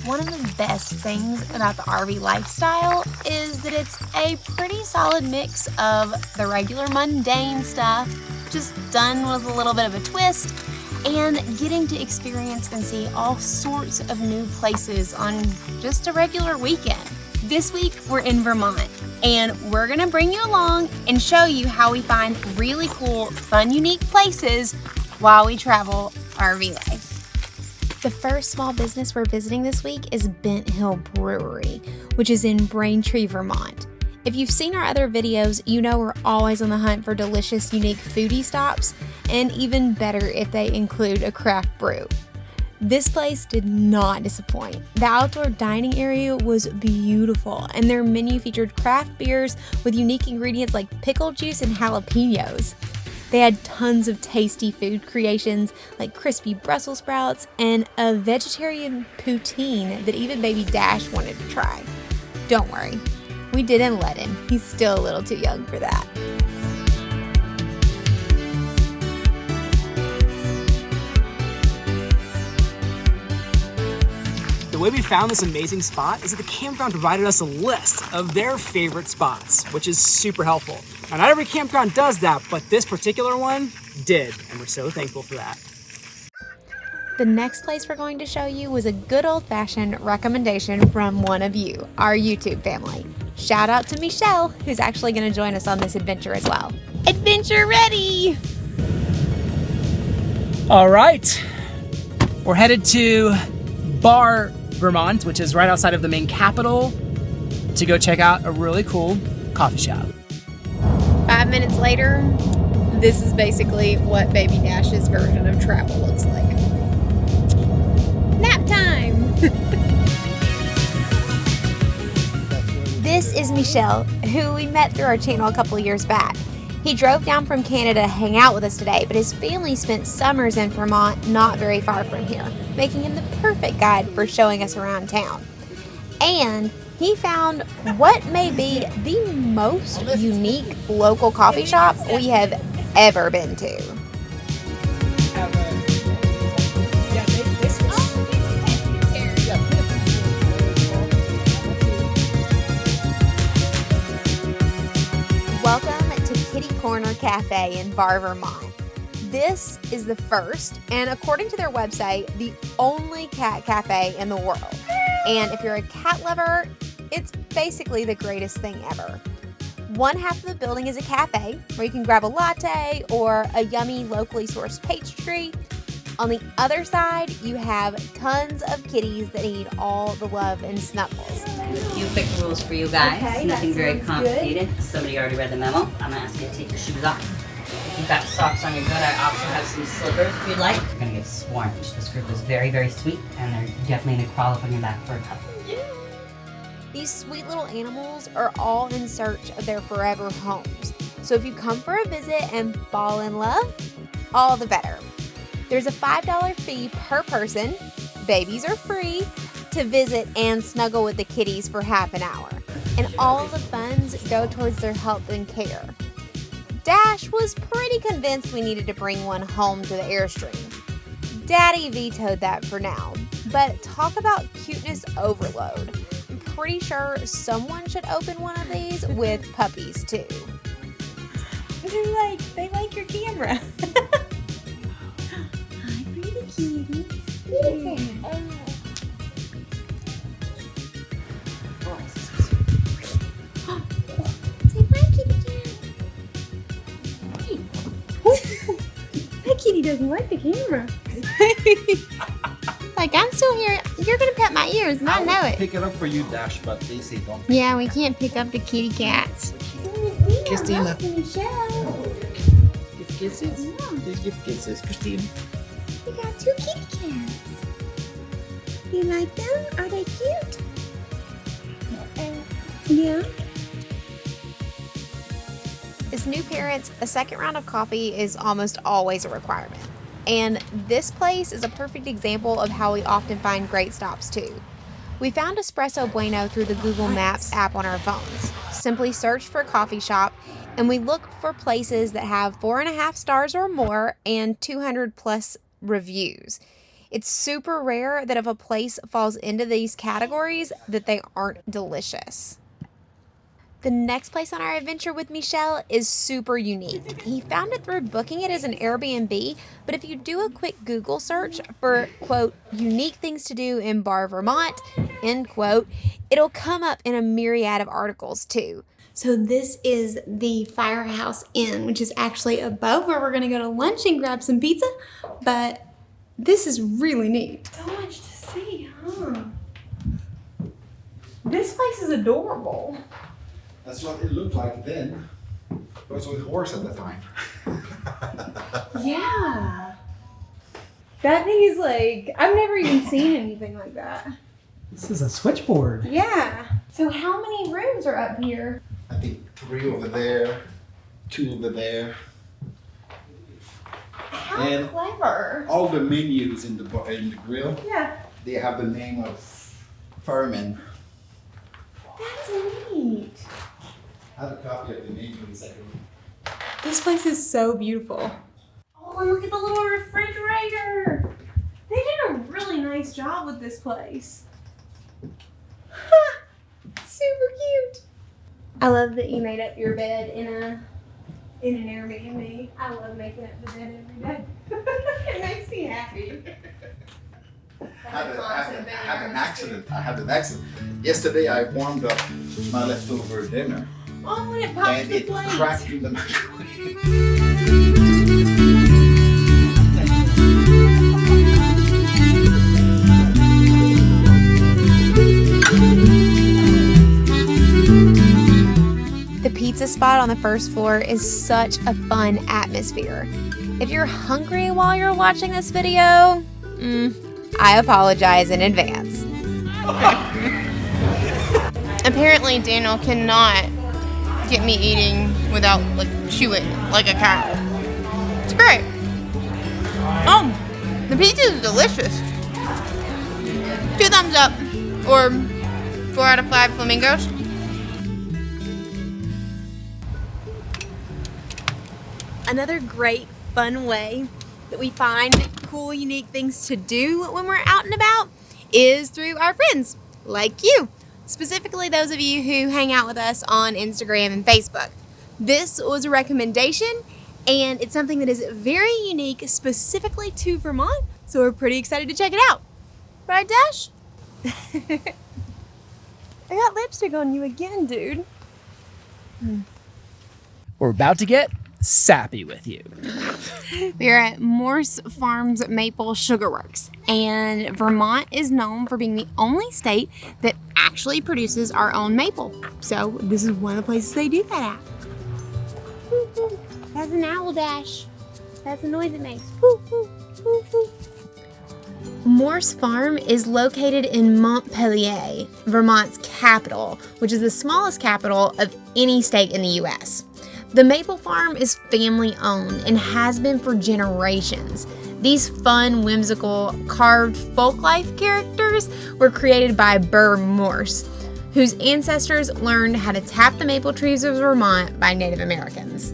one of the best things about the RV lifestyle is that it's a pretty solid mix of the regular mundane stuff, just done with a little bit of a twist, and getting to experience and see all sorts of new places on just a regular weekend. This week, we're in Vermont, and we're gonna bring you along and show you how we find really cool, fun, unique places while we travel RV life. The first small business we're visiting this week is Bent Hill Brewery, which is in Braintree, Vermont. If you've seen our other videos, you know we're always on the hunt for delicious, unique foodie stops, and even better if they include a craft brew. This place did not disappoint. The outdoor dining area was beautiful, and their menu featured craft beers with unique ingredients like pickle juice and jalapenos. They had tons of tasty food creations like crispy Brussels sprouts and a vegetarian poutine that even baby Dash wanted to try. Don't worry, we didn't let him. He's still a little too young for that. The way we found this amazing spot is that the campground provided us a list of their favorite spots, which is super helpful. Now, not every campground does that, but this particular one did, and we're so thankful for that. The next place we're going to show you was a good old-fashioned recommendation from one of you, our YouTube family. Shout out to Michelle, who's actually going to join us on this adventure as well. Adventure ready! All right, we're headed to Vermont, which is right outside of the main capital, to go check out a really cool coffee shop. 5 minutes later, this is basically what baby Dash's version of travel looks like. Nap time! This is Michelle, who we met through our channel a couple of years back. He drove down from Canada to hang out with us today, but his family spent summers in Vermont not very far from here, making him the perfect guide for showing us around town. And he found what may be the most unique local coffee shop we have ever been to. Welcome to Kitty Corner Cafe in Vermont. This is the first, and according to their website, the only cat cafe in the world. And if you're a cat lover, it's basically the greatest thing ever. One half of the building is a cafe where you can grab a latte or a yummy locally sourced pastry. On the other side, you have tons of kitties that need all the love and snuggles. Few quick rules for you guys. Okay, Nothing very sounds complicated. Somebody already read the memo. I'm gonna ask you to take your shoes off. If you've got socks on your foot, I also have some slippers if you'd like. You're gonna get swarmed. This group is very, very sweet, and they're definitely gonna crawl up on your back for a cuddle. These sweet little animals are all in search of their forever homes. So if you come for a visit and fall in love, all the better. There's a $5 fee per person, babies are free, to visit and snuggle with the kitties for half an hour. And all of the funds go towards their health and care. Dash was pretty convinced we needed to bring one home to the Airstream. Daddy vetoed that for now, but talk about cuteness overload. I'm pretty sure someone should open one of these with puppies too. They like your camera. Hi, pretty kitties. Say bye, kitty cat. That kitty doesn't like the camera. Like, I'm still here. You're gonna pet my ears, and I know it. Pick it up for you, Dash, but they say don't. Yeah, we can't pick up the kitty cats. Christina. Michelle. Give kisses. Please give kisses, Christina. We got 2 kitty cats. You like them? Are they cute? Yeah. As new parents, a second round of coffee is almost always a requirement. And this place is a perfect example of how we often find great stops too. We found Espresso Bueno through the Google Maps app on our phones. Simply search for coffee shop, and we look for places that have 4.5 stars or more and 200 plus reviews. It's super rare that if a place falls into these categories that they aren't delicious. The next place on our adventure with Michel is super unique. He found it through booking it as an Airbnb, but if you do a quick Google search for, quote, unique things to do in Bar, Vermont, end quote, it'll come up in a myriad of articles too. So this is the Firehouse Inn, which is actually above where we're gonna go to lunch and grab some pizza, but this is really neat. So much to see, huh? This place is adorable. That's what it looked like then. It was with horse at the time. Yeah. That thing is like, I've never even seen anything like that. This is a switchboard. Yeah. So how many rooms are up here? I think 3 over there, 2 over there. How And clever. all the menus in the grill, Yeah. they have the name of firemen. That's neat. I have a copy of the menu in the second room. This place is so beautiful. Oh, and look at the little refrigerator. They did a really nice job with this place. Super cute. I love that you made up your bed in an Airbnb. I love making up the bed every day. It makes me happy. I had an accident. Yesterday I warmed up my leftover dinner Oh, and it popped and the it plate. cracked in the microwave. The pizza spot on the first floor is such a fun atmosphere. If you're hungry while you're watching this video, I apologize in advance. Apparently Daniel cannot get me eating without chewing like a cow. It's great. Oh, the pizza is delicious. 2 thumbs up, or 4 out of 5 flamingos. Another great, fun way that we find cool, unique things to do when we're out and about is through our friends, like you. Specifically those of you who hang out with us on Instagram and Facebook. This was a recommendation, and it's something that is very unique specifically to Vermont, so we're pretty excited to check it out. Right, Dash? I got lipstick on you again, dude. We're about to get sappy with you. We're at Morse Farms Maple Sugarworks, and Vermont is known for being the only state that actually produces our own maple. So this is one of the places they do that at. Woo, woo. That's an owl, Dash. That's the noise it makes. Woo, woo, woo, woo. Morse Farm is located in Montpelier, Vermont's capital, which is the smallest capital of any state in the U.S. The maple farm is family owned and has been for generations. These fun, whimsical, carved folk life characters were created by Burr Morse, whose ancestors learned how to tap the maple trees of Vermont by Native Americans.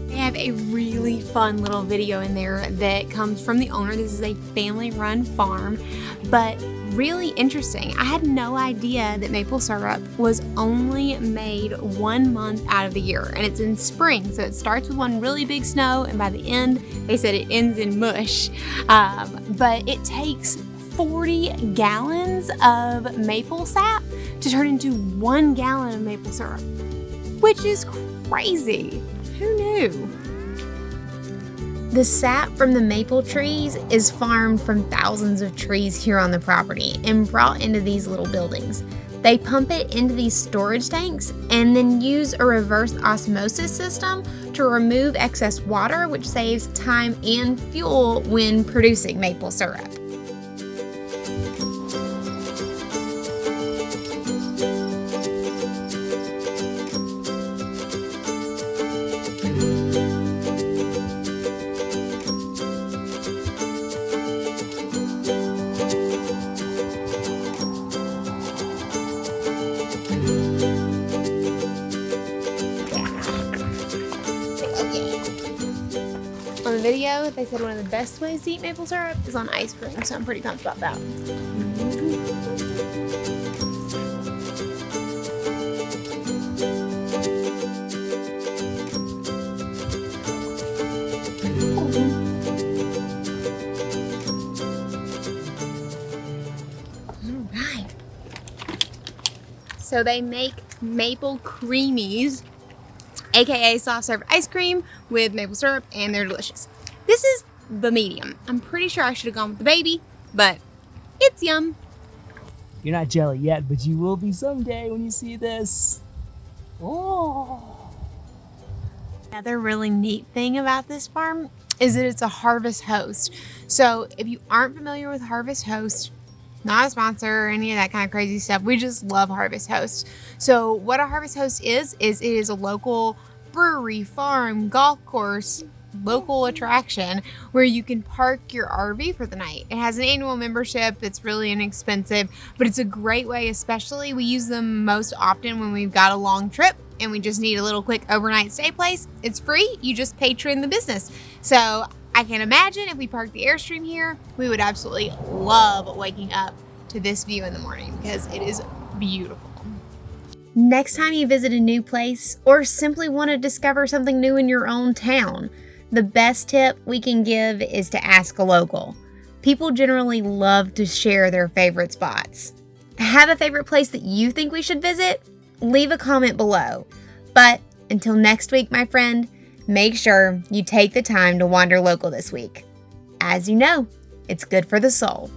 They have a really fun little video in there that comes from the owner. This is a family-run farm, but really interesting. I had no idea that maple syrup was only made 1 month out of the year, and it's in spring, so it starts with one really big snow, and by the end, they said it ends in mush. But it takes 40 gallons of maple sap to turn into 1 gallon of maple syrup, which is crazy. Who knew? The sap from the maple trees is farmed from thousands of trees here on the property and brought into these little buildings. They pump it into these storage tanks and then use a reverse osmosis system to remove excess water, which saves time and fuel when producing maple syrup. video, they said one of the best ways to eat maple syrup is on ice cream, so I'm pretty pumped about that. Alright. So they make maple creamies, aka soft serve ice cream with maple syrup, and they're delicious. This is the medium. I'm pretty sure I should have gone with the baby, but it's yum. You're not jelly yet, but you will be someday when you see this. Oh. Another really neat thing about this farm is that it's a Harvest Host. So if you aren't familiar with Harvest Host, not a sponsor or any of that kind of crazy stuff, we just love Harvest Host. So what a Harvest Host is it is a local brewery, farm, golf course, local attraction where you can park your RV for the night. It has an annual membership. It's really inexpensive, but it's a great way, especially we use them most often when we've got a long trip and we just need a little quick overnight stay place. It's free. You just patron the business. So I can imagine if we parked the Airstream here, we would absolutely love waking up to this view in the morning because it is beautiful. Next time you visit a new place or simply want to discover something new in your own town, the best tip we can give is to ask a local. People generally love to share their favorite spots. Have a favorite place that you think we should visit? Leave a comment below. But until next week, my friend, make sure you take the time to wander local this week. As you know, it's good for the soul.